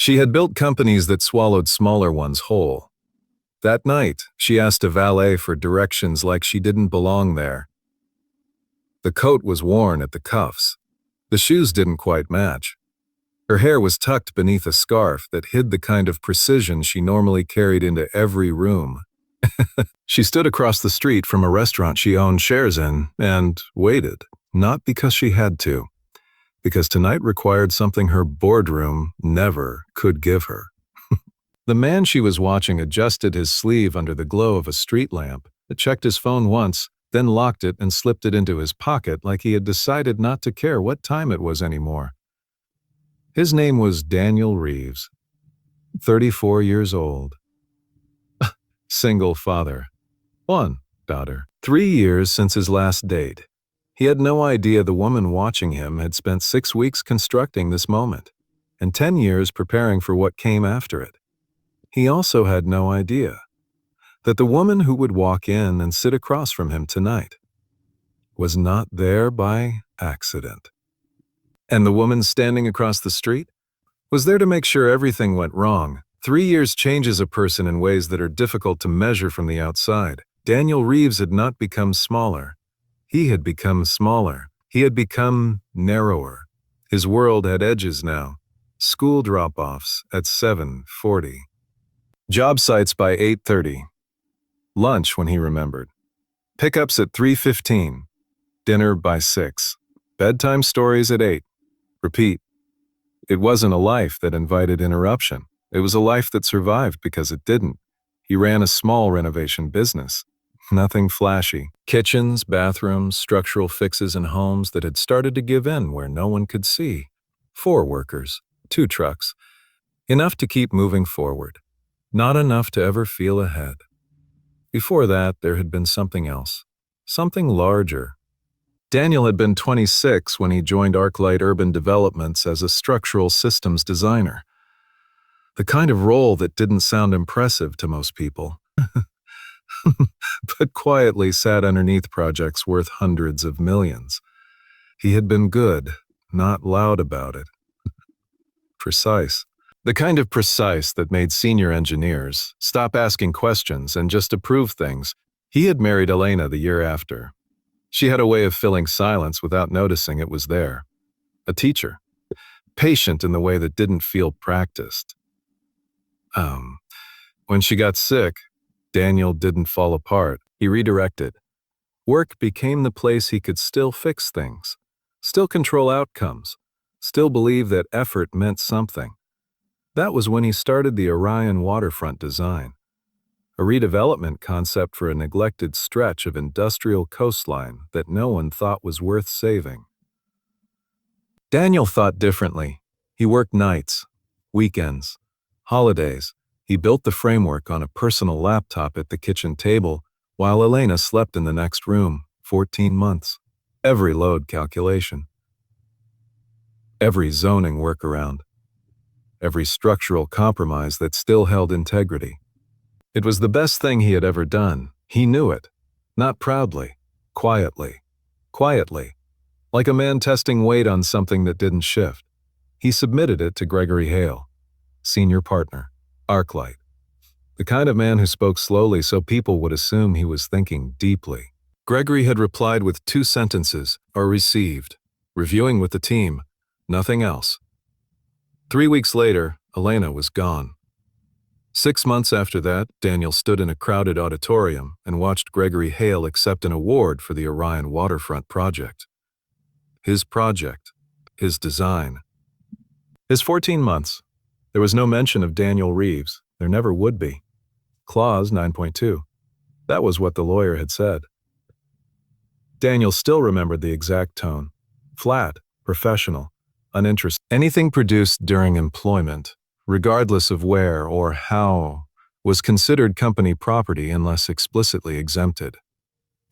She had built companies that swallowed smaller ones whole. That night, she asked a valet for directions like she didn't belong there. The coat was worn at the cuffs. The shoes didn't quite match. Her hair was tucked beneath a scarf that hid the kind of precision she normally carried into every room. She stood across the street from a restaurant she owned shares in and waited, not because she had to, because tonight required something her boardroom never could give her. The man she was watching adjusted his sleeve under the glow of a street lamp, checked his phone once, then locked it and slipped it into his pocket like he had decided not to care what time it was anymore. His name was Daniel Reeves, 34 years old. Single father. One daughter. 3 years since his last date. He had no idea the woman watching him had spent 6 weeks constructing this moment, and 10 years preparing for what came after it. He also had no idea that the woman who would walk in and sit across from him tonight was not there by accident. And the woman standing across the street was there to make sure everything went wrong. 3 years changes a person in ways that are difficult to measure from the outside. Daniel Reeves had not become smaller. He had become smaller. He had become narrower. His world had edges now. School drop-offs at 7:40. Job sites by 8:30. Lunch when he remembered. Pickups at 3:15. Dinner by 6. Bedtime stories at 8. Repeat. It wasn't a life that invited interruption. It was a life that survived because it didn't. He ran a small renovation business. Nothing flashy. Kitchens, bathrooms, structural fixes in homes that had started to give in where no one could see. 4 workers, 2 trucks. Enough to keep moving forward. Not enough to ever feel ahead. Before that, there had been something else. Something larger. Daniel had been 26 when he joined ArcLight Urban Developments as a structural systems designer. The kind of role that didn't sound impressive to most people, but quietly sat underneath projects worth hundreds of millions. He had been good, not loud about it. Precise. The kind of precise that made senior engineers stop asking questions and just approve things. He had married Elena the year after. She had a way of filling silence without noticing it was there. A teacher. Patient in the way that didn't feel practiced. When she got sick, Daniel didn't fall apart. He redirected. Work became the place he could still fix things, still control outcomes, still believe that effort meant something. That was when he started the Orion waterfront design, a redevelopment concept for a neglected stretch of industrial coastline that no one thought was worth saving. Daniel thought differently. He worked nights, weekends, holidays. He built the framework on a personal laptop at the kitchen table while Elena slept in the next room, 14 months. Every load calculation. Every zoning workaround. Every structural compromise that still held integrity. It was the best thing he had ever done. He knew it. Not proudly. Quietly. Quietly. Like a man testing weight on something that didn't shift. He submitted it to Gregory Hale, senior partner, ArcLight. The kind of man who spoke slowly so people would assume he was thinking deeply. Gregory had replied with 2 sentences, or received. Reviewing with the team. Nothing else. 3 weeks later, Elena was gone. 6 months after that, Daniel stood in a crowded auditorium and watched Gregory Hale accept an award for the Orion waterfront project. His project. His design. His 14 months. There was no mention of Daniel Reeves. There never would be. Clause 9.2. That was what the lawyer had said. Daniel still remembered the exact tone. Flat, professional, uninterested. Anything produced during employment, regardless of where or how, was considered company property unless explicitly exempted.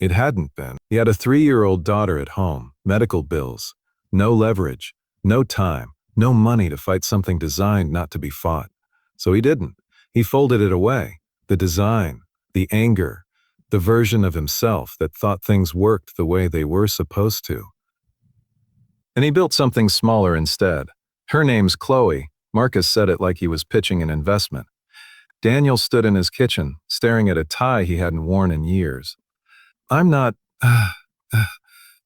It hadn't been. He had a 3-year-old daughter at home, medical bills, no leverage, no time, no money to fight something designed not to be fought. So he didn't. He folded it away. The design, the anger, the version of himself that thought things worked the way they were supposed to. And he built something smaller instead. Her name's Chloe, Marcus said it like he was pitching an investment. Daniel stood in his kitchen, staring at a tie he hadn't worn in years. I'm not…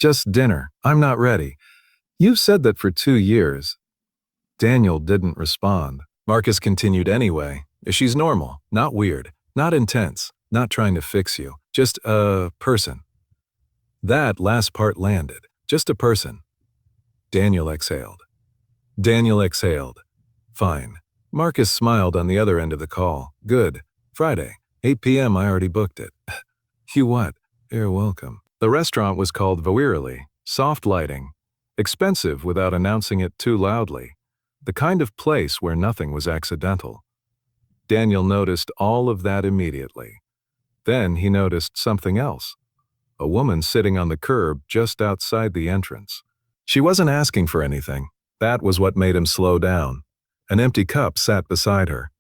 just dinner. I'm not ready. You've said that for 2 years. Daniel didn't respond. Marcus continued anyway. She's normal, not weird, not intense, not trying to fix you. Just a person. That last part landed. Just a person. Daniel exhaled. Daniel exhaled. Fine. Marcus smiled on the other end of the call. Good. Friday, 8 p.m. I already booked it. You what? You're welcome. The restaurant was called Voirily. Soft lighting. Expensive without announcing it too loudly. The kind of place where nothing was accidental. Daniel noticed all of that immediately. Then he noticed something else. A woman sitting on the curb just outside the entrance. She wasn't asking for anything. That was what made him slow down. An empty cup sat beside her.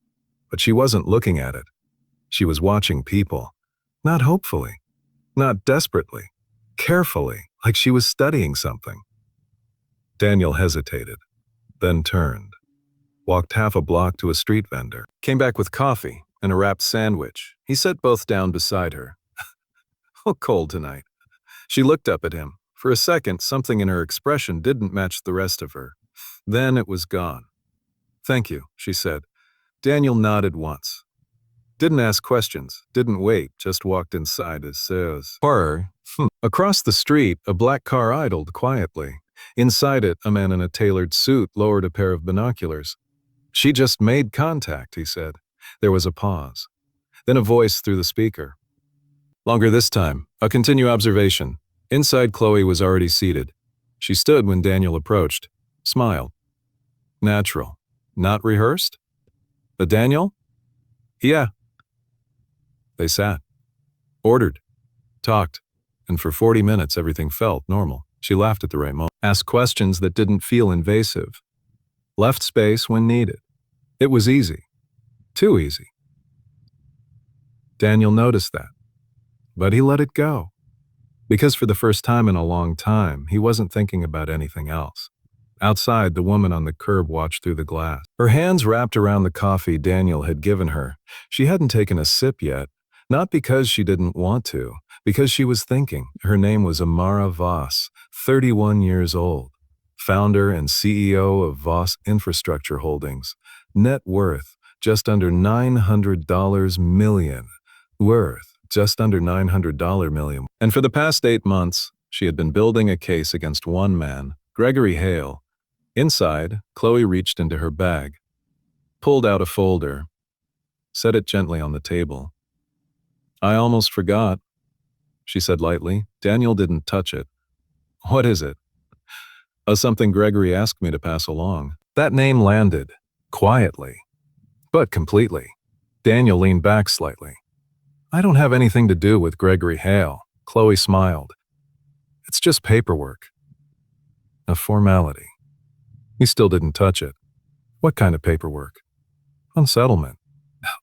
But she wasn't looking at it. She was watching people. Not hopefully. Not desperately. Carefully, like she was studying something. Daniel hesitated, then turned. Walked half a block to a street vendor. Came back with coffee and a wrapped sandwich. He set both down beside her. Oh, cold tonight. She looked up at him. For a second, something in her expression didn't match the rest of her. Then it was gone. Thank you, she said. Daniel nodded once. Didn't ask questions, didn't wait, just walked inside as says. Horror. Across the street, a black car idled quietly. Inside it, a man in a tailored suit lowered a pair of binoculars. She just made contact, he said. There was a pause. Then a voice through the speaker. Longer this time. A continue observation. Inside, Chloe was already seated. She stood when Daniel approached. Smiled. Natural. Not rehearsed? Daniel? Yeah. They sat. Ordered. Talked. And for 40 minutes everything felt normal. She laughed at the right moment. Asked questions that didn't feel invasive. Left space when needed. It was easy. Too easy. Daniel noticed that. But he let it go. Because for the first time in a long time, he wasn't thinking about anything else. Outside, the woman on the curb watched through the glass. Her hands wrapped around the coffee Daniel had given her. She hadn't taken a sip yet. Not because she didn't want to, because she was thinking. Her name was Amara Voss, 31 years old. Founder and CEO of Voss Infrastructure Holdings. Net worth, just under $900 million. Worth, just under $900 million. And for the past 8 months, she had been building a case against one man, Gregory Hale. Inside, Chloe reached into her bag, pulled out a folder, set it gently on the table. I almost forgot, she said lightly. Daniel didn't touch it. What is it? Something Gregory asked me to pass along. That name landed, quietly, but completely. Daniel leaned back slightly. I don't have anything to do with Gregory Hale. Chloe smiled. It's just paperwork. A formality. He still didn't touch it. What kind of paperwork? Unsettlement.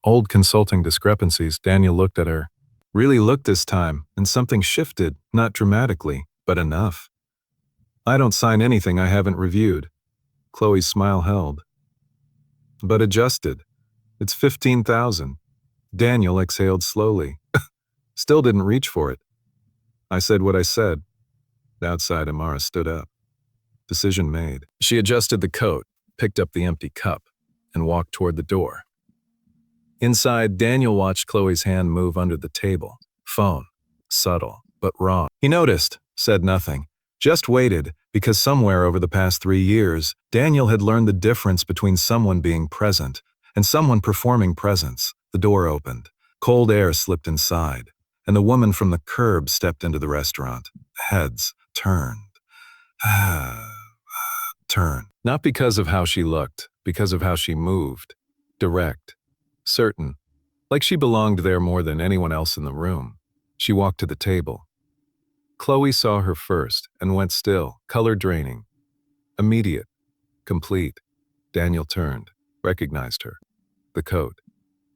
Old consulting discrepancies. Daniel looked at her. Really looked this time, and something shifted, not dramatically, but enough. I don't sign anything I haven't reviewed. Chloe's smile held. But adjusted. It's $15,000. Daniel exhaled slowly. Still didn't reach for it. I said what I said. Outside, Amara stood up. Decision made. She adjusted the coat, picked up the empty cup, and walked toward the door. Inside, Daniel watched Chloe's hand move under the table. Phone. Subtle, but wrong. He noticed, said nothing. Just waited, because somewhere over the past 3 years, Daniel had learned the difference between someone being present and someone performing presence. The door opened. Cold air slipped inside, and the woman from the curb stepped into the restaurant. Heads turned. Turned. Not because of how she looked, because of how she moved. Direct. Certain. Like she belonged there more than anyone else in the room. She walked to the table. Chloe saw her first and went still, color draining. Immediate. Complete. Daniel turned, recognized her. The coat.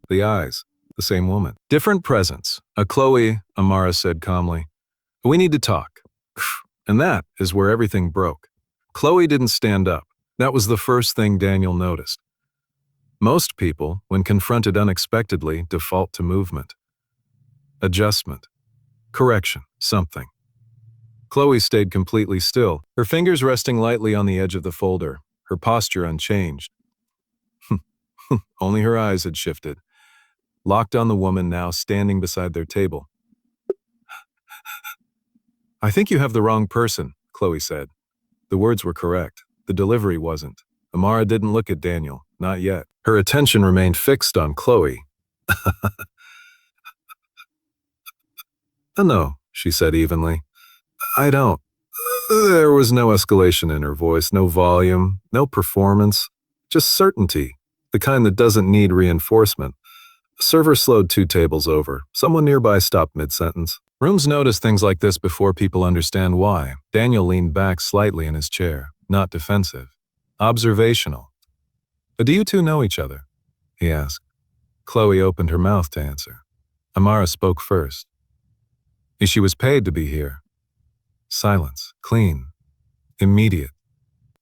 The eyes. The same woman. Different presence. Chloe, Amara said calmly. We need to talk. And that is where everything broke. Chloe didn't stand up. That was the first thing Daniel noticed. Most people, when confronted unexpectedly, default to movement. Adjustment. Correction. Something. Chloe stayed completely still, her fingers resting lightly on the edge of the folder, her posture unchanged. Only her eyes had shifted, locked on the woman now standing beside their table. "I think you have the wrong person," Chloe said. The words were correct. The delivery wasn't. Amara didn't look at Daniel, not yet. Her attention remained fixed on Chloe. "No," she said evenly. "I don't." There was no escalation in her voice, no volume, no performance, just certainty, the kind that doesn't need reinforcement. The server slowed 2 tables over. Someone nearby stopped mid-sentence. Rooms notice things like this before people understand why. Daniel leaned back slightly in his chair, not defensive. Observational. "Do you two know each other?" he asked. Chloe opened her mouth to answer. Amara spoke first. "She was paid to be here." Silence. Clean. Immediate.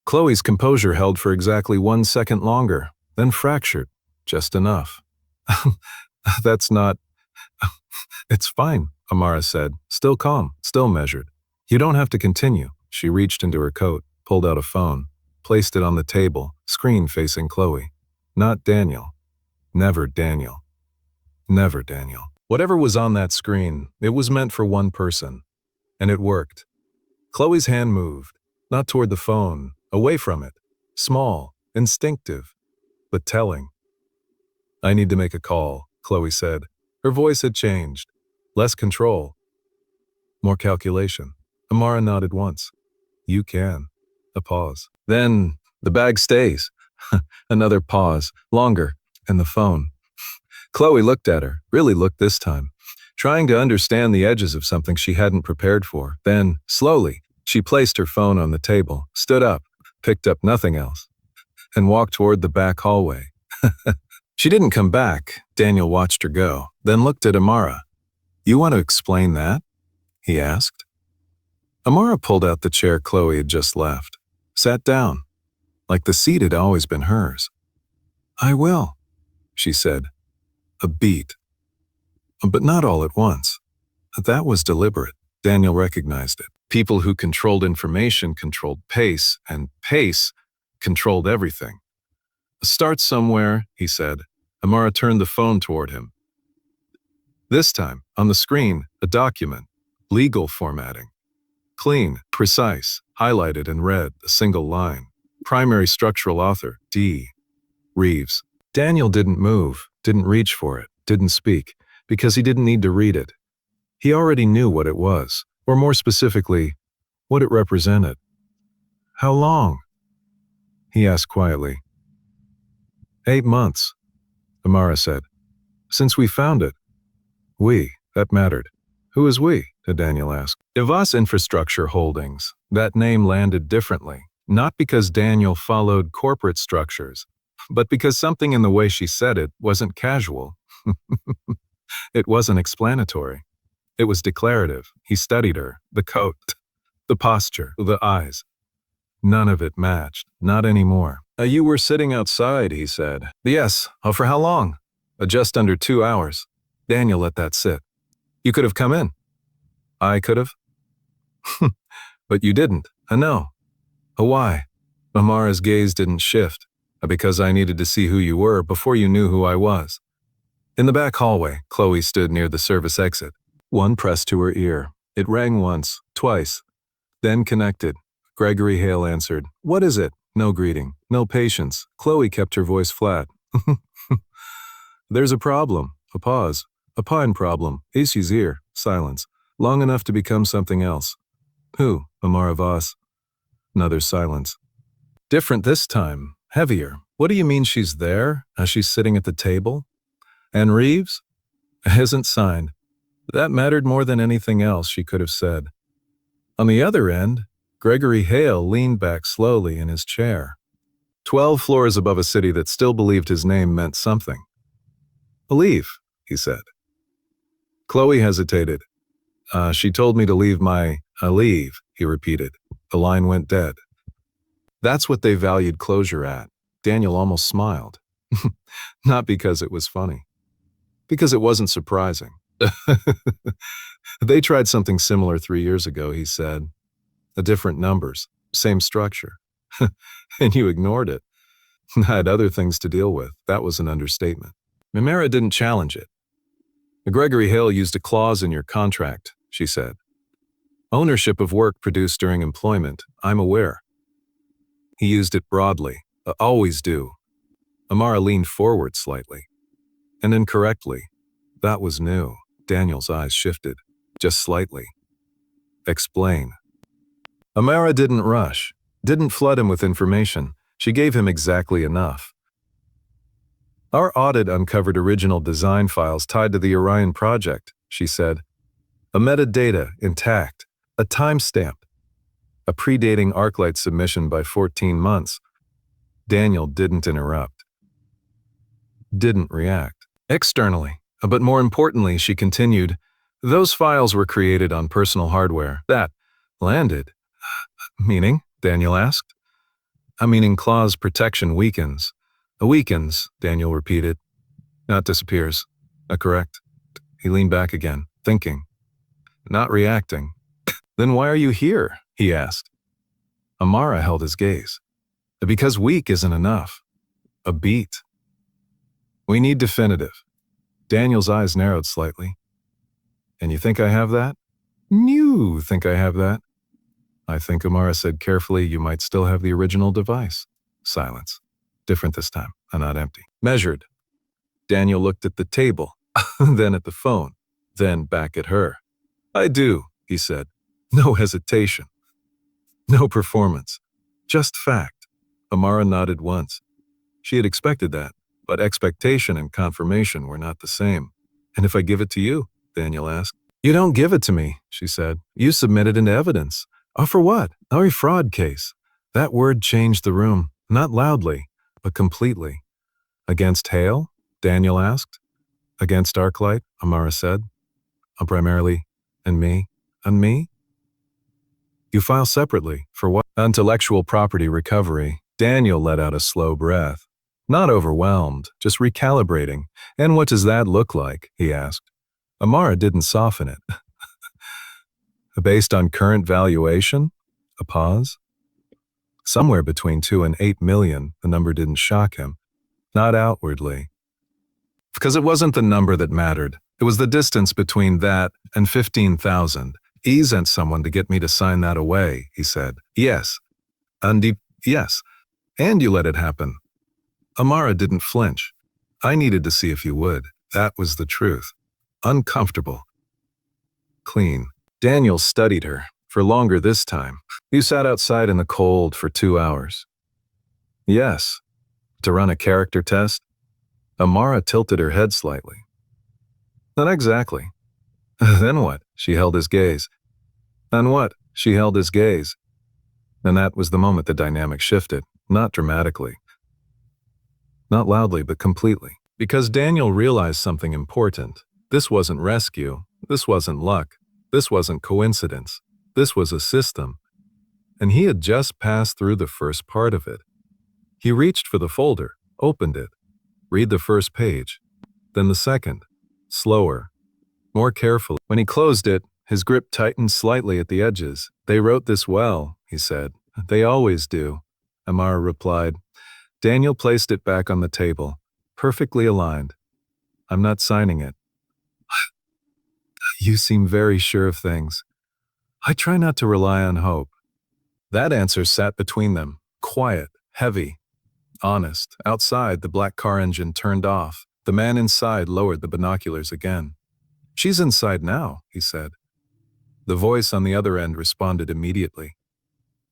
Chloe's composure held for exactly 1 second longer, then fractured. Just enough. "That's not..." "It's fine," Amara said, still calm, still measured. "You don't have to continue." She reached into her coat, pulled out a phone, placed it on the table, screen facing Chloe. Not Daniel. Never Daniel. Never Daniel. Whatever was on that screen, it was meant for one person. And it worked. Chloe's hand moved, not toward the phone, away from it. Small, instinctive, but telling. "I need to make a call," Chloe said. Her voice had changed. Less control. More calculation. Amara nodded once. "You can." A pause. "Then, the bag stays." Another pause. Longer. And the phone. Chloe looked at her, really looked this time, trying to understand the edges of something she hadn't prepared for. Then, slowly, she placed her phone on the table, stood up, picked up nothing else, and walked toward the back hallway. She didn't come back. Daniel watched her go, then looked at Amara. "You want to explain that?" he asked. Amara pulled out the chair Chloe had just left, sat down, like the seat had always been hers. "I will," she said. A beat. But not all at once. That was deliberate. Daniel recognized it. People who controlled information controlled pace, and pace controlled everything. "Start somewhere," he said. Amara turned the phone toward him. This time, on the screen, a document. Legal formatting. Clean, precise, highlighted in red, a single line. Primary structural author, D. Reeves. Daniel didn't move, didn't reach for it, didn't speak, because he didn't need to read it. He already knew what it was, or more specifically, what it represented. "How long?" he asked quietly. 8 months, Amara said. "Since we found it." "We," that mattered. "Who is we?" Daniel asked. Ivas Infrastructure Holdings. That name landed differently, not because Daniel followed corporate structures, but because something in the way she said it wasn't casual. It wasn't explanatory. It was declarative. He studied her, the coat, the posture, the eyes. None of it matched. Not anymore. You were sitting outside," he said. "Yes. For how long?" "Just under 2 hours." Daniel let that sit. "You could have come in." "I could have?" "But you didn't." "No." "Why?" Amara's gaze didn't shift. "Because I needed to see who you were before you knew who I was." In the back hallway, Chloe stood near the service exit. One pressed to her ear. It rang once, twice. Then connected. Gregory Hale answered. "What is it?" No greeting, no patience. Chloe kept her voice flat. "There's a problem." A pause. "A pine problem. Ishi's here." Silence. "Long enough to become something else." "Who?" Amara Voss. Another silence. Different this time. Heavier. "What do you mean she's there? She's sitting at the table? And Reeves?" "Isn't signed." That mattered more than anything else she could have said. On the other end, Gregory Hale leaned back slowly in his chair. 12 floors above a city that still believed his name meant something. "Leave," he said. Chloe hesitated. She told me to leave my... leave," he repeated. The line went dead. That's what they valued closure at. Daniel almost smiled. Not because it was funny. Because it wasn't surprising. They tried something similar 3 years ago, he said. Different numbers, same structure. And you ignored it. I had other things to deal with. That was an understatement. Mimera didn't challenge it. Gregory Hill used a clause in your contract, she said. Ownership of work produced during employment, I'm aware. He used it broadly. Always do. Amara leaned forward slightly. And incorrectly. That was new. Daniel's eyes shifted. Just slightly. Explain. Amara didn't rush. Didn't flood him with information. She gave him exactly enough. Our audit uncovered original design files tied to the Orion project, she said. A metadata intact. A timestamp. A predating ArcLight submission by 14 months. Daniel didn't interrupt. Didn't react. Externally, but more importantly, she continued, those files were created on personal hardware. That landed. Meaning? Daniel asked. Meaning clause protection weakens. Weakens, Daniel repeated. Not disappears. Correct. He leaned back again, thinking. Not reacting. Then why are you here? He asked. Amara held his gaze. Because weak isn't enough. A beat. We need definitive. Daniel's eyes narrowed slightly. And you think I have that? You think I have that? I think, Amara said carefully, you might still have the original device. Silence. Different this time, and not empty. Measured. Daniel looked at the table, then at the phone, then back at her. I do, he said. No hesitation. No performance. Just fact. Amara nodded once. She had expected that, but expectation and confirmation were not the same. And if I give it to you? Daniel asked. You don't give it to me, she said. You submit it into evidence. Oh, for what? A fraud case. That word changed the room, not loudly, but completely. Against Hale? Daniel asked. Against ArcLight, Amara said. Primarily. And me? And me? You file separately. For what? Intellectual property recovery. Daniel let out a slow breath. Not overwhelmed, just recalibrating. And what does that look like? He asked. Amara didn't soften it. Based on current valuation? A pause. Somewhere between 2 and 8 million, the number didn't shock him. Not outwardly. Because it wasn't the number that mattered. It was the distance between that and 15,000. He sent someone to get me to sign that away, he said. Yes. Yes. And you let it happen. Amara didn't flinch. I needed to see if you would. That was the truth. Uncomfortable. Clean. Daniel studied her, for longer this time. You sat outside in the cold for 2 hours. Yes. To run a character test? Amara tilted her head slightly. Not exactly. Then what? She held his gaze. Then what? She held his gaze. And that was the moment the dynamic shifted, not dramatically. Not loudly, but completely. Because Daniel realized something important. This wasn't rescue. This wasn't luck. This wasn't coincidence. This was a system. And he had just passed through the first part of it. He reached for the folder, opened it. Read the first page. Then the second. Slower. More carefully. When he closed it, his grip tightened slightly at the edges. They wrote this well, he said. They always do. Amara replied. Daniel placed it back on the table, perfectly aligned. I'm not signing it. You seem very sure of things. I try not to rely on hope. That answer sat between them, quiet, heavy, honest. Outside, the black car engine turned off. The man inside lowered the binoculars again. She's inside now, he said. The voice on the other end responded immediately.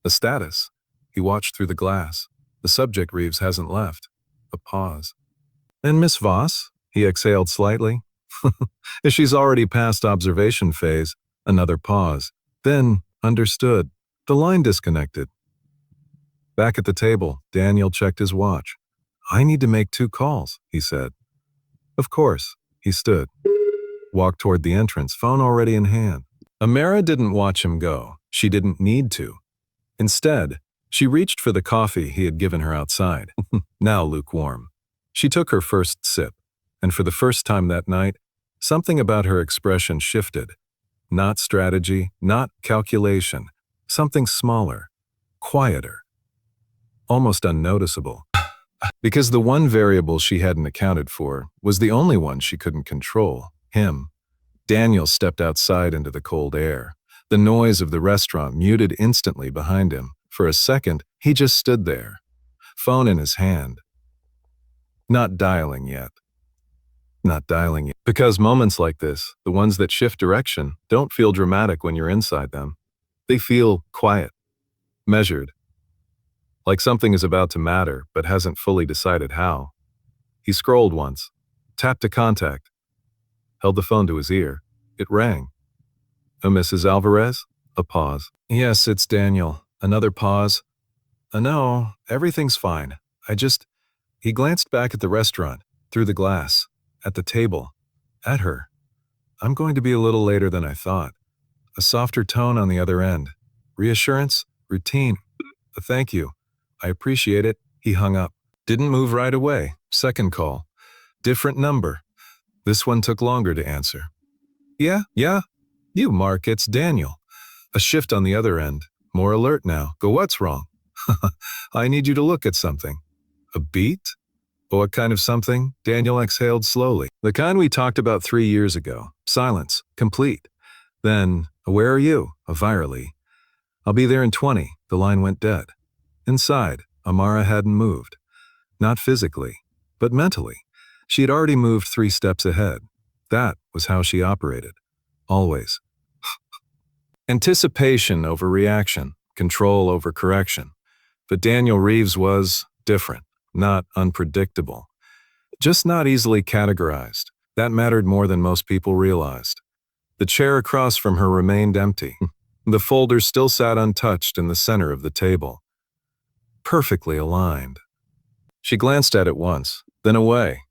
The status. He watched through the glass. The subject Reeves hasn't left. A pause. And Miss Voss? He exhaled slightly. She's already past observation phase. Another pause. Then, understood. The line disconnected. Back at the table, Daniel checked his watch. I need to make 2 calls, he said. Of course. He stood. Walked toward the entrance, phone already in hand. Amara didn't watch him go. She didn't need to. Instead, she reached for the coffee he had given her outside. Now lukewarm. She took her first sip, and for the first time that night, something about her expression shifted. Not strategy, not calculation, something smaller, quieter, almost unnoticeable. Because the one variable she hadn't accounted for was the only one she couldn't control, him. Daniel stepped outside into the cold air. The noise of the restaurant muted instantly behind him. For a second, he just stood there, phone in his hand. Not dialing yet. Not dialing yet. Because moments like this, the ones that shift direction, don't feel dramatic when you're inside them. They feel quiet, measured, like something is about to matter but hasn't fully decided how. He scrolled once, tapped to contact, held the phone to his ear. It rang. Mrs. Alvarez? A pause. Yes, it's Daniel. Another pause. No, everything's fine. He glanced back at the restaurant, through the glass, at the table, at her. I'm going to be a little later than I thought. A softer tone on the other end. Reassurance? Routine. Thank you. I appreciate it. He hung up. Didn't move right away. Second call. Different number. This one took longer to answer. Yeah. You, Mark, it's Daniel. A shift on the other end. More alert now. Go, what's wrong? I need you to look at something. A beat? What kind of something? Daniel exhaled slowly. The kind we talked about 3 years ago. Silence. Complete. Then, where are you? Virally. I'll be there in 20. The line went dead. Inside, Amara hadn't moved. Not physically, but mentally. She had already moved 3 steps ahead. That was how she operated. Always. Anticipation over reaction, control over correction. But Daniel Reeves was different, not unpredictable. Just not easily categorized. That mattered more than most people realized. The chair across from her remained empty. The folder still sat untouched in the center of the table. Perfectly aligned. She glanced at it once, then away.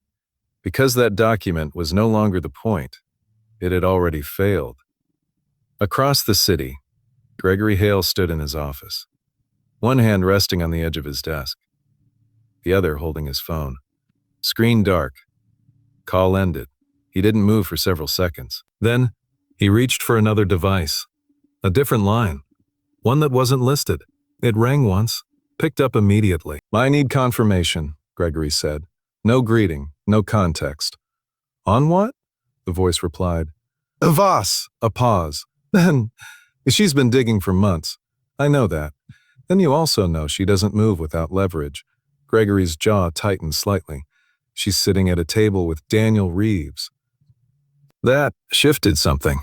Because that document was no longer the point. It had already failed. Across the city, Gregory Hale stood in his office, one hand resting on the edge of his desk, the other holding his phone. Screen dark. Call ended. He didn't move for several seconds. Then, he reached for another device. A different line. One that wasn't listed. It rang once, picked up immediately. I need confirmation, Gregory said. No greeting, no context. On what? The voice replied. Vas! A pause. Then, she's been digging for months. I know that. Then you also know she doesn't move without leverage. Gregory's jaw tightened slightly. She's sitting at a table with Daniel Reeves. That shifted something,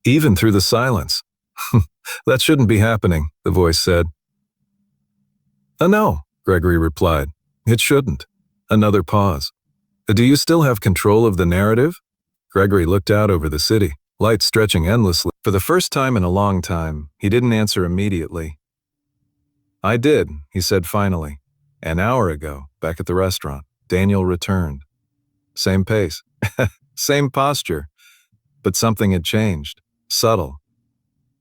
even through the silence. That shouldn't be happening, the voice said. No, Gregory replied. It shouldn't. Another pause. Do you still have control of the narrative? Gregory looked out over the city, light stretching endlessly. For the first time in a long time, he didn't answer immediately. I did, he said finally. An hour ago, back at the restaurant, Daniel returned. Same pace, same posture. But something had changed. Subtle.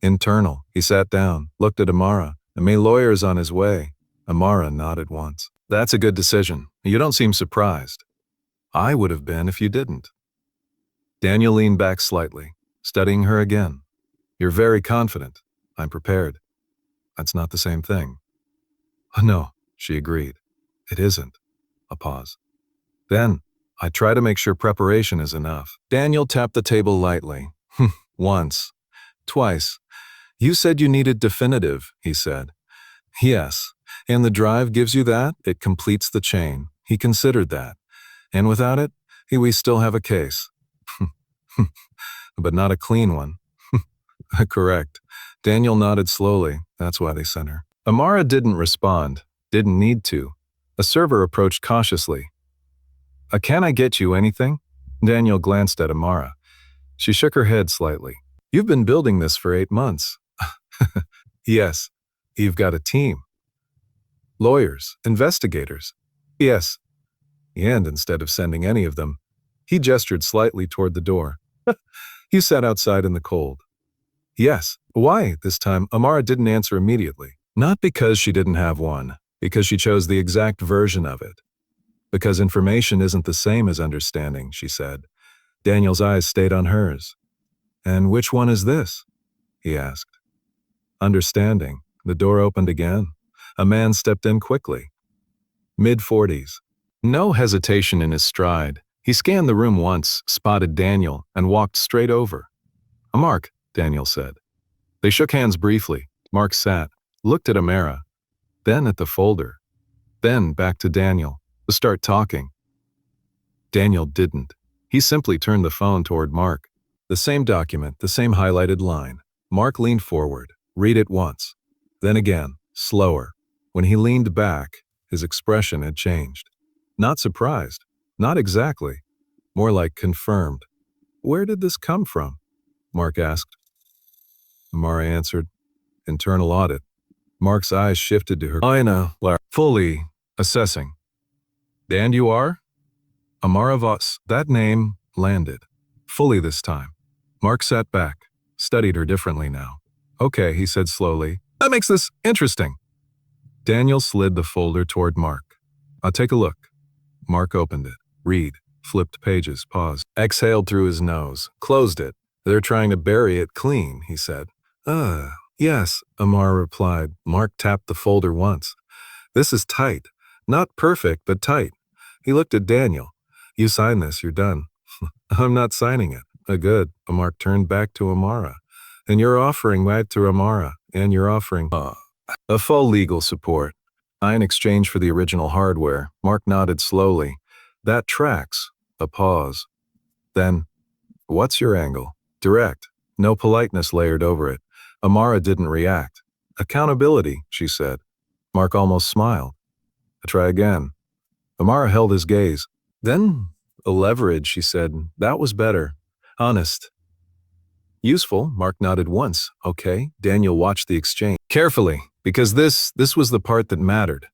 Internal. He sat down, looked at Amara, and made lawyers on his way. Amara nodded once. That's a good decision. You don't seem surprised. I would have been if you didn't. Daniel leaned back slightly, studying her again. You're very confident. I'm prepared. That's not the same thing. No, she agreed. It isn't. A pause. Then, I try to make sure preparation is enough. Daniel tapped the table lightly. Once. Twice. You said you needed definitive, he said. Yes. And the drive gives you that? It completes the chain. He considered that. And without it, we still have a case. But not a clean one. Correct. Daniel nodded slowly. That's why they sent her. Amara didn't respond. Didn't need to. A server approached cautiously. Can I get you anything? Daniel glanced at Amara. She shook her head slightly. You've been building this for 8 months. Yes. You've got a team. Lawyers, investigators. Yes. And instead of sending any of them, he gestured slightly toward the door. He sat outside in the cold. Yes. Why, this time, Amara didn't answer immediately. Not because she didn't have one, because she chose the exact version of it. Because information isn't the same as understanding, she said. Daniel's eyes stayed on hers. And which one is this? He asked. Understanding. The door opened again. A man stepped in quickly. Mid-40s. No hesitation in his stride. He scanned the room once, spotted Daniel, and walked straight over. Mark, Daniel said. They shook hands briefly. Mark sat, looked at Amara, then at the folder, then back to Daniel, to start talking. Daniel didn't. He simply turned the phone toward Mark. The same document, the same highlighted line. Mark leaned forward, read it once, then again, slower. When he leaned back, his expression had changed. Not surprised, not exactly, more like confirmed. Where did this come from? Mark asked. Amara answered. Internal audit. Mark's eyes shifted to her. I know, fully assessing. And you are? Amara Voss. That name landed. Fully this time. Mark sat back, studied her differently now. Okay, he said slowly. That makes this interesting. Daniel slid the folder toward Mark. I'll take a look. Mark opened it. Read. Flipped pages. Paused. Exhaled through his nose. Closed it. They're trying to bury it clean, he said. Yes, Amara replied. Mark tapped the folder once. This is tight. Not perfect, but tight. He looked at Daniel. You sign this, you're done. I'm not signing it. Good. Mark turned back to Amara. And you're offering right to Amara. And you're offering a full legal support. In exchange for the original hardware. Mark nodded slowly. That tracks. A pause. Then, what's your angle? Direct. No politeness layered over it. Amara didn't react. Accountability, she said. Mark almost smiled. Try again. Amara held his gaze. Then, a leverage, she said. That was better. Honest. Useful, Mark nodded once. Okay. Daniel watched the exchange. Carefully, because this was the part that mattered.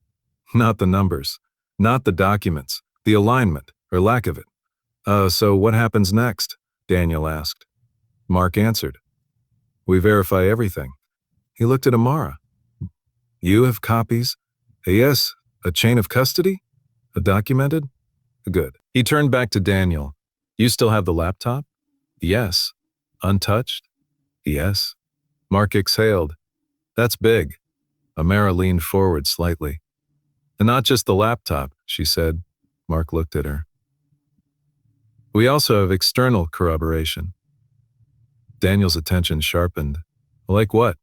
Not the numbers. Not the documents. The alignment, or lack of it. So what happens next? Daniel asked. Mark answered. We verify everything. He looked at Amara. You have copies? Yes. A chain of custody? Documented? Good. He turned back to Daniel. You still have the laptop? Yes. Untouched? Yes. Mark exhaled. That's big. Amara leaned forward slightly. And not just the laptop, she said. Mark looked at her. We also have external corroboration. Daniel's attention sharpened. Like what?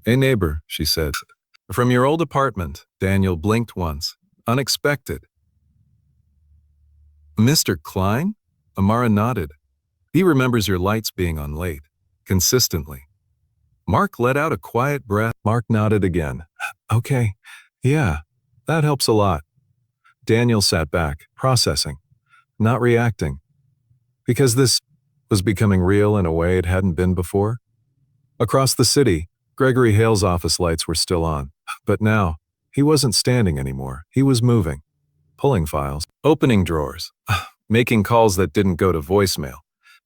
A neighbor, she said. From your old apartment. Daniel blinked once. Unexpected. Mr. Klein? Amara nodded. He remembers your lights being on late. Consistently. Mark let out a quiet breath. Mark nodded again. Okay. Yeah, that helps a lot. Daniel sat back, processing, not reacting. Because this was becoming real in a way it hadn't been before. Across the city, Gregory Hale's office lights were still on. But now, he wasn't standing anymore. He was moving. Pulling files. Opening drawers. Making calls that didn't go to voicemail.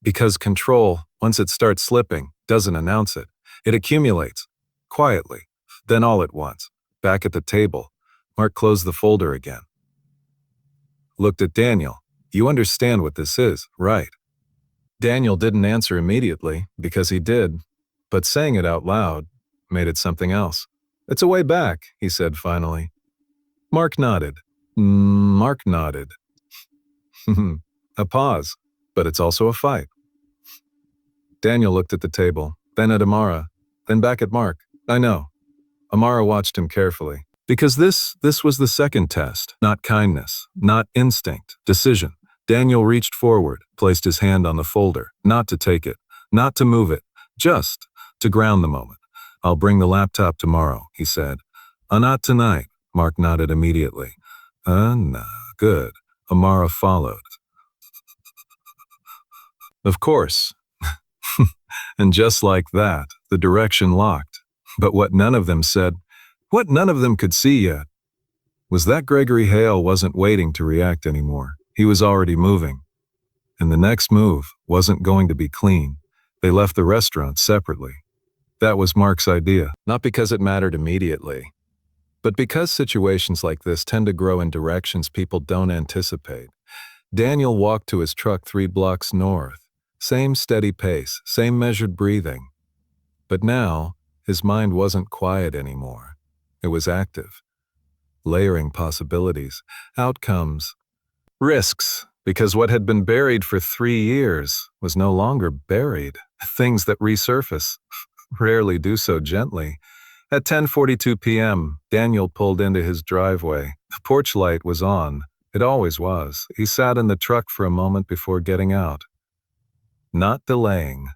Because control, once it starts slipping, doesn't announce it. It accumulates. Quietly. Then all at once. Back at the table. Mark closed the folder again. Looked at Daniel. You understand what this is, right? Daniel didn't answer immediately, because he did, but saying it out loud made it something else. It's a way back, he said finally. Mark nodded. Mark nodded. A pause, but it's also a fight. Daniel looked at the table, then at Amara, then back at Mark. I know. Amara watched him carefully. Because this was the second test, not kindness, not instinct, decision. Daniel reached forward, placed his hand on the folder, not to take it, not to move it, just to ground the moment. I'll bring the laptop tomorrow, he said. Not tonight, Mark nodded immediately. Nah, good. Amara followed. Of course. And just like that, the direction locked. But what none of them said, what none of them could see yet, was that Gregory Hale wasn't waiting to react anymore. He was already moving. And the next move wasn't going to be clean. They left the restaurant separately. That was Mark's idea, not because it mattered immediately, But because situations like this tend to grow in directions people don't anticipate, Daniel walked to his truck 3 blocks north. Same steady pace, same measured breathing. But now, his mind wasn't quiet anymore. It was active, layering possibilities, outcomes, risks, because what had been buried for 3 years was no longer buried. Things that resurface rarely do so gently. At 10:42 p.m., Daniel pulled into his driveway. The porch light was on. It always was. He sat in the truck for a moment before getting out. Not delaying.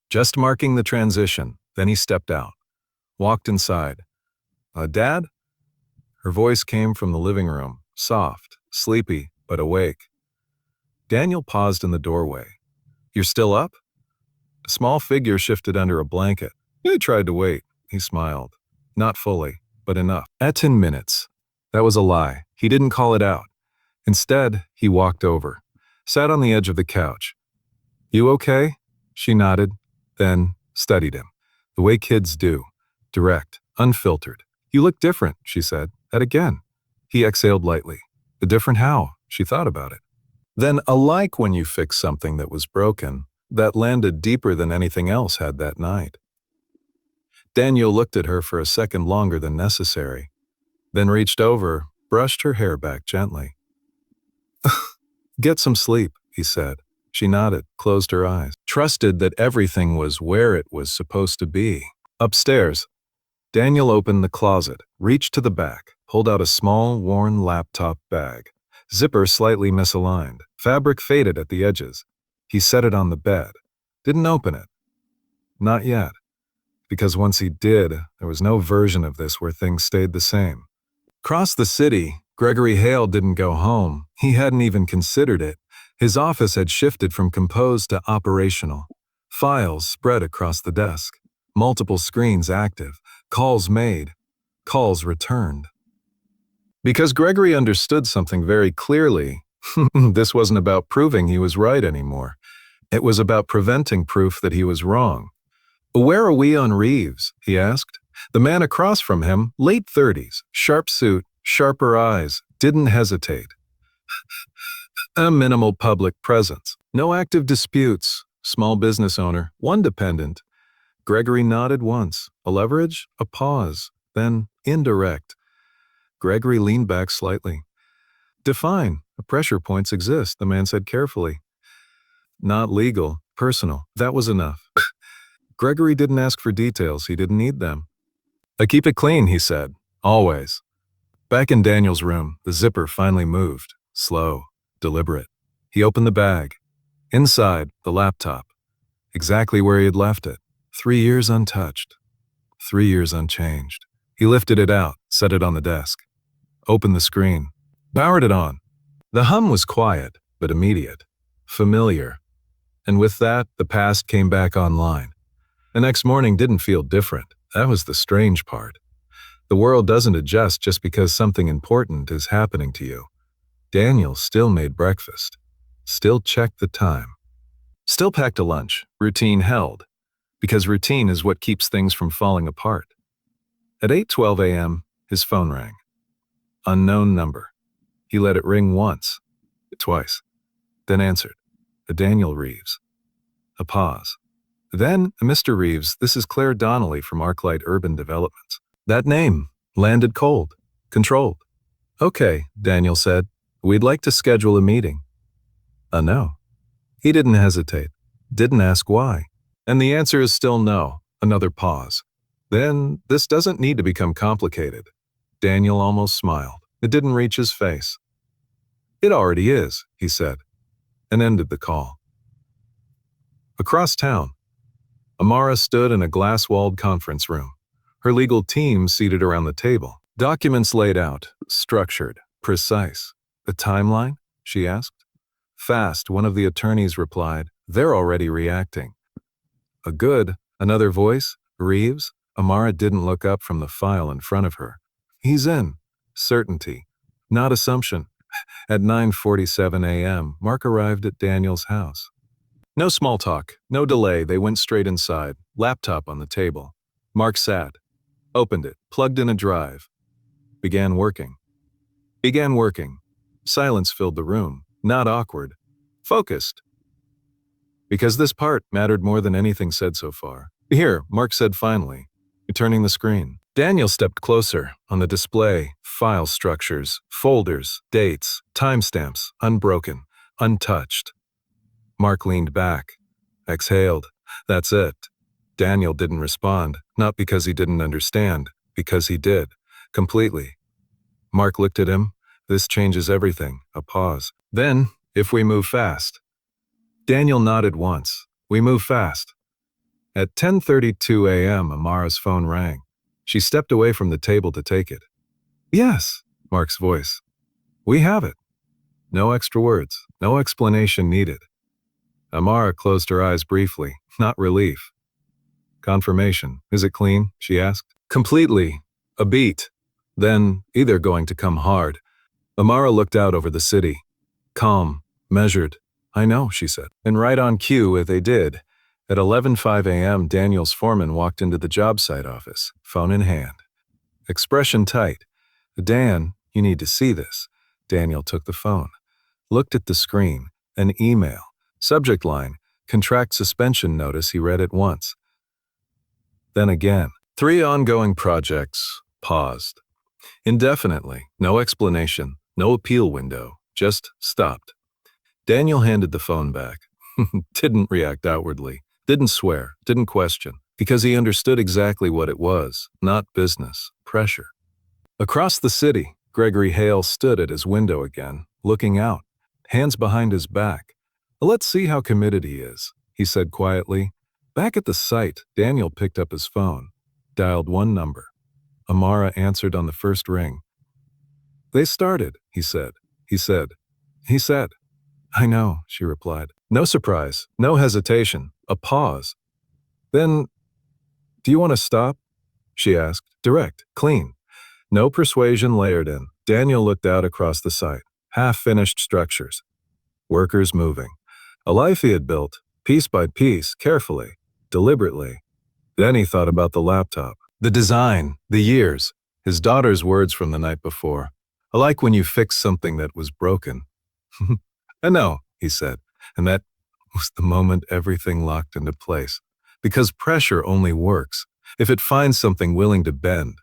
Just marking the transition. Then he stepped out. Walked inside. Dad? Her voice came from the living room, soft, sleepy, but awake. Daniel paused in the doorway. You're still up? A small figure shifted under a blanket. I tried to wait. He smiled. Not fully, but enough. At 10 minutes. That was a lie. He didn't call it out. Instead, he walked over, sat on the edge of the couch. You okay? She nodded, then studied him. The way kids do. Direct, unfiltered. You look different, she said. That again. He exhaled lightly. The different how? She thought about it. Then, alike when you fix something that was broken, that landed deeper than anything else had that night. Daniel looked at her for a second longer than necessary, then reached over, brushed her hair back gently. Get some sleep, he said. She nodded, closed her eyes, trusted that everything was where it was supposed to be. Upstairs, Daniel opened the closet, reached to the back, pulled out a small, worn laptop bag. Zipper slightly misaligned, fabric faded at the edges. He set it on the bed. Didn't open it. Not yet. Because once he did, there was no version of this where things stayed the same. Across the city, Gregory Hale didn't go home. He hadn't even considered it. His office had shifted from composed to operational. Files spread across the desk. Multiple screens active. Calls made. Calls returned. Because Gregory understood something very clearly, this wasn't about proving he was right anymore. It was about preventing proof that he was wrong. Where are we on Reeves? He asked. The man across from him, late 30s, sharp suit, sharper eyes, didn't hesitate. A minimal public presence. No active disputes. Small business owner. One dependent. Gregory nodded once. A leverage? A pause. Then indirect. Gregory leaned back slightly. Define. Pressure points exist, the man said carefully. Not legal. Personal. That was enough. Gregory didn't ask for details. He didn't need them. I keep it clean, he said. Always. Back in Daniel's room, the zipper finally moved. Slow. Deliberate. He opened the bag. Inside, the laptop. Exactly where he had left it. 3 years untouched. 3 years unchanged. He lifted it out, set it on the desk. Opened the screen. Powered it on. The hum was quiet, but immediate. Familiar. And with that, the past came back online. The next morning didn't feel different. That was the strange part. The world doesn't adjust just because something important is happening to you. Daniel still made breakfast. Still checked the time. Still packed a lunch. Routine held. Because routine is what keeps things from falling apart. At 8:12 a.m., his phone rang. Unknown number. He let it ring once, twice, then answered. Daniel Reeves. A pause. Then, Mr. Reeves, this is Claire Donnelly from Arclight Urban Developments. That name landed cold, controlled. Okay, Daniel said. We'd like to schedule a meeting. No. He didn't hesitate, didn't ask why. And the answer is still no. Another pause. Then, this doesn't need to become complicated. Daniel almost smiled. It didn't reach his face. It already is, he said, and ended the call. Across town, Amara stood in a glass-walled conference room, her legal team seated around the table. Documents laid out, structured, precise. The timeline? She asked. Fast, one of the attorneys replied. They're already reacting. A good, another voice, Reeves. Amara didn't look up from the file in front of her. He's in. Certainty. Not assumption. At 9:47 a.m., Mark arrived at Daniel's house. No small talk, no delay, they went straight inside, laptop on the table. Mark sat, opened it, plugged in a drive. began working. Began working. Silence filled the room, not awkward. Focused. Because this part mattered more than anything said so far. Here, Mark said finally, returning the screen. Daniel stepped closer. On the display, file structures, folders, dates, timestamps, unbroken, untouched. Mark leaned back, exhaled. That's it. Daniel didn't respond, not because he didn't understand, because he did, completely. Mark looked at him. This changes everything. A pause. Then, if we move fast. Daniel nodded once. We move fast. At 10:32 a.m., Amara's phone rang. She stepped away from the table to take it. Yes, Mark's voice. We have it. No extra words, no explanation needed. Amara closed her eyes briefly, not relief. Confirmation. Is it clean? She asked. Completely. A beat. Then, either going to come hard. Amara looked out over the city. Calm. Measured. I know, she said. And right on cue, they did. At 11:05 a.m., Daniel's foreman walked into the job site office, phone in hand. Expression tight. Dan, you need to see this. Daniel took the phone. Looked at the screen. An email. Subject line. Contract suspension notice. He read it once. Then again. 3 ongoing projects. Paused. Indefinitely. No explanation. No appeal window. Just stopped. Daniel handed the phone back. Didn't react outwardly. Didn't swear. Didn't question. Because he understood exactly what it was. Not business. Pressure. Across the city, Gregory Hale stood at his window again, looking out, hands behind his back. Let's see how committed he is, he said quietly. Back at the site, Daniel picked up his phone, dialed one number. Amara answered on the first ring. They started, he said. He said. I know, she replied. No surprise, no hesitation, a pause. Then, do you want to stop? She asked. Direct, clean. No persuasion layered in. Daniel looked out across the site. Half-finished structures. Workers moving. A life he had built, piece by piece, carefully, deliberately. Then he thought about the laptop. The design, the years, his daughter's words from the night before. I like when you fix something that was broken. I know, he said, and that was the moment everything locked into place. Because pressure only works if it finds something willing to bend.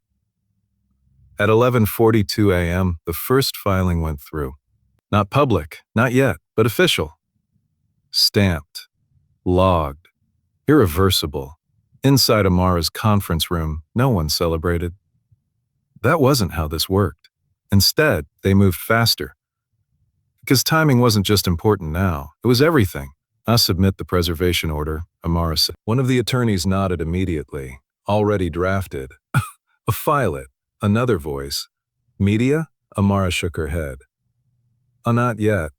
At 11:42 a.m., the first filing went through. Not public, not yet, but official. Stamped. Logged. Irreversible. Inside Amara's conference room, no one celebrated. That wasn't how this worked. Instead, they moved faster. Because timing wasn't just important now, it was everything. I submit the preservation order, Amara said. One of the attorneys nodded immediately. Already drafted. File it. Another voice. Media? Amara shook her head. Not yet.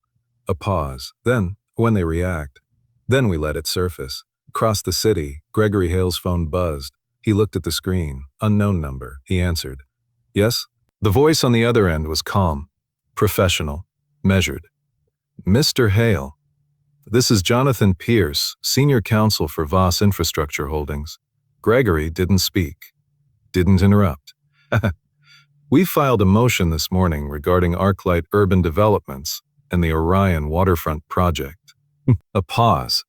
A pause. Then, when they react. Then we let it surface. Across the city, Gregory Hale's phone buzzed. He looked at the screen. Unknown number. He answered. Yes? The voice on the other end was calm. Professional. Measured. Mr. Hale. This is Jonathan Pierce, Senior Counsel for Voss Infrastructure Holdings. Gregory didn't speak. Didn't interrupt. We filed a motion this morning regarding ArcLight Urban Developments and the Orion Waterfront Project. A pause.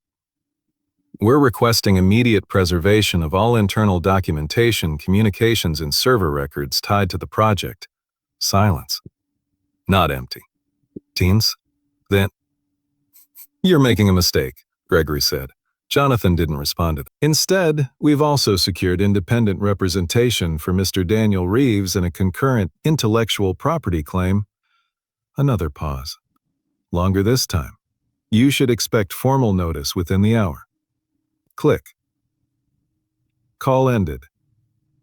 We're requesting immediate preservation of all internal documentation, communications, and server records tied to the project. Silence. Not empty. Teens? Then, you're making a mistake, Gregory said. Jonathan didn't respond to that. Instead, we've also secured independent representation for Mr. Daniel Reeves in a concurrent intellectual property claim. Another pause. Longer this time. You should expect formal notice within the hour. Click. Call ended.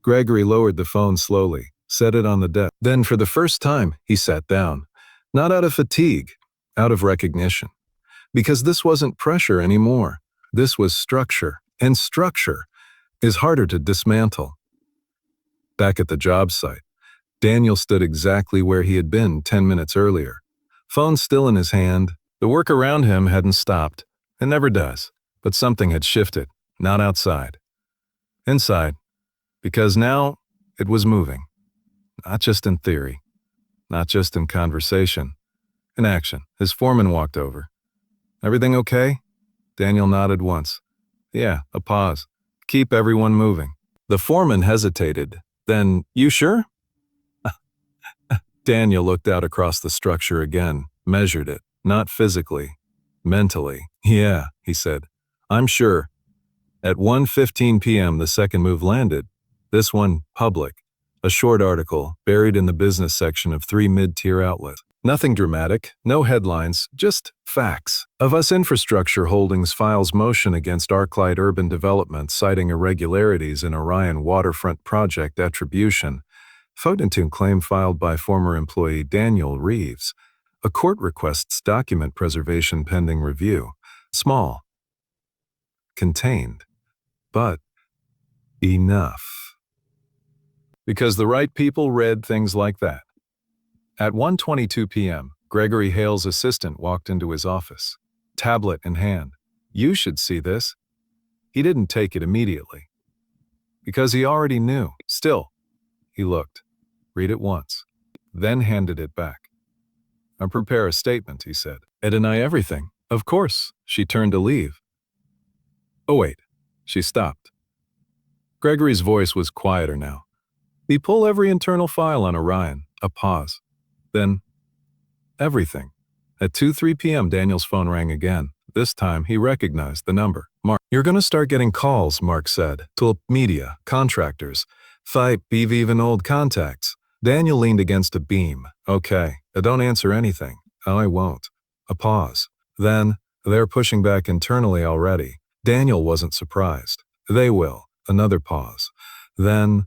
Gregory lowered the phone slowly, set it on the desk. Then for the first time, he sat down. Not out of fatigue, out of recognition. Because this wasn't pressure anymore. This was structure, and structure is harder to dismantle. Back at the job site, Daniel stood exactly where he had been 10 minutes earlier. Phone still in his hand. The work around him hadn't stopped. It never does. But something had shifted, not outside. Inside. Because now it was moving. Not just in theory, not just in conversation. In action. His foreman walked over. Everything okay? Daniel nodded once. Yeah, a pause. Keep everyone moving. The foreman hesitated. Then, you sure? Daniel looked out across the structure again, measured it, not physically, mentally. Yeah, he said. I'm sure. At 1:15 p.m. the second move landed. This one, public. A short article, buried in the business section of 3 mid-tier outlets. Nothing dramatic, no headlines, just facts. Of Us Infrastructure Holdings files motion against Arclight Urban Development citing irregularities in Orion waterfront project attribution. Photintune claim filed by former employee Daniel Reeves. A court requests document preservation pending review. Small. Contained. But enough. Because the right people read things like that. At 1:22 p.m., Gregory Hale's assistant walked into his office, tablet in hand. You should see this. He didn't take it immediately. Because he already knew. Still, he looked. Read it once. Then handed it back. "I'll prepare a statement," he said. "I deny everything." "Of course." She turned to leave. "Oh wait." She stopped. Gregory's voice was quieter now. "We pull every internal file on Orion." A pause. Then, everything. At 2:03 p.m. Daniel's phone rang again. This time, he recognized the number. "Mark, you're gonna start getting calls," Mark said. "To media, contractors, fight, even old contacts." Daniel leaned against a beam. "Okay, don't answer anything." "Oh, I won't." A pause. Then, "They're pushing back internally already." Daniel wasn't surprised. "They will." Another pause. Then,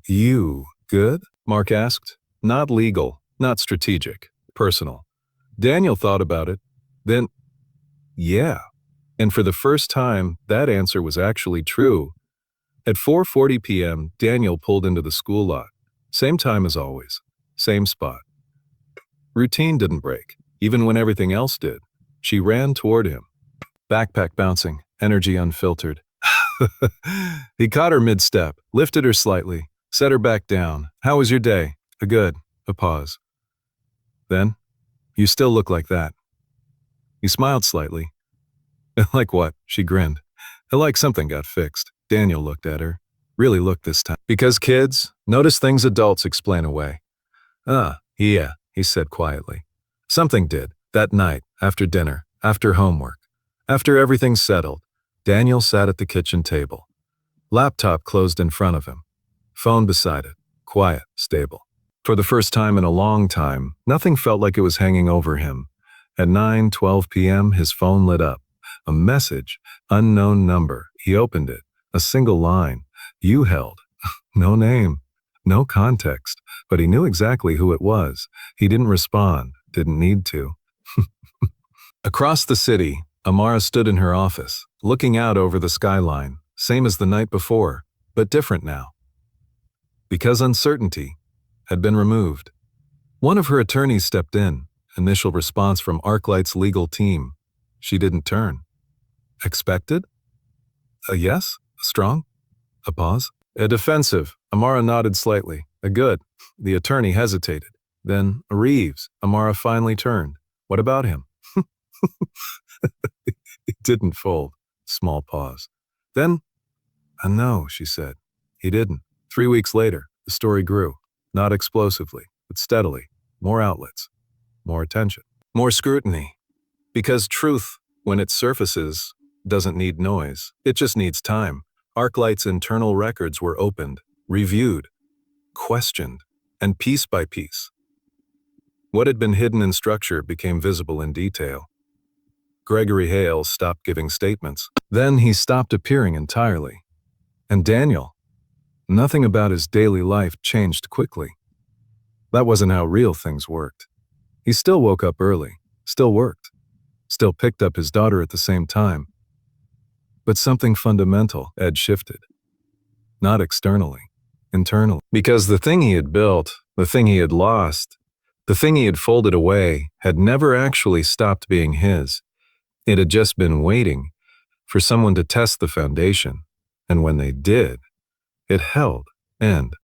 "You good?" Mark asked. Not legal, not strategic, personal. Daniel thought about it. Then, yeah. And for the first time, that answer was actually true. At 4:40 p.m., Daniel pulled into the school lot. Same time as always. Same spot. Routine didn't break, even when everything else did. She ran toward him. Backpack bouncing, energy unfiltered. He caught her mid-step, lifted her slightly, set her back down. "How was your day?" Good." A pause. Then, "You still look like that." He smiled slightly. "Like what?" She grinned. "Like something got fixed." Daniel looked at her. Really looked this time. "Because kids notice things adults explain away." Yeah," he said quietly. "Something did. That night, after dinner, after homework, after everything settled." Daniel sat at the kitchen table. Laptop closed in front of him. Phone beside it. Quiet, stable. For the first time in a long time, nothing felt like it was hanging over him. At 9:12 p.m., his phone lit up. A message, unknown number. He opened it. A single line. You held. No name. No context. But he knew exactly who it was. He didn't respond. Didn't need to. Across the city, Amara stood in her office, looking out over the skyline, same as the night before, but different now. Because uncertainty had been removed. One of her attorneys stepped in, initial response from Arclight's legal team. She didn't turn. Expected? A yes? A strong? A pause? A defensive. Amara nodded slightly. A good. The attorney hesitated. Then, Reeves. Amara finally turned. What about him? He didn't fold. Small pause. Then, no, she said. He didn't. 3 weeks later, the story grew. Not explosively, but steadily. More outlets. More attention. More scrutiny. Because truth, when it surfaces, doesn't need noise. It just needs time. Arclight's internal records were opened, reviewed, questioned, and piece by piece. What had been hidden in structure became visible in detail. Gregory Hale stopped giving statements. Then he stopped appearing entirely. And Daniel, nothing about his daily life changed quickly. That wasn't how real things worked. He still woke up early, still worked, still picked up his daughter at the same time. But something fundamental had shifted. Not externally, internally. Because the thing he had built, the thing he had lost, the thing he had folded away had never actually stopped being his. It had just been waiting for someone to test the foundation. And when they did, it held, and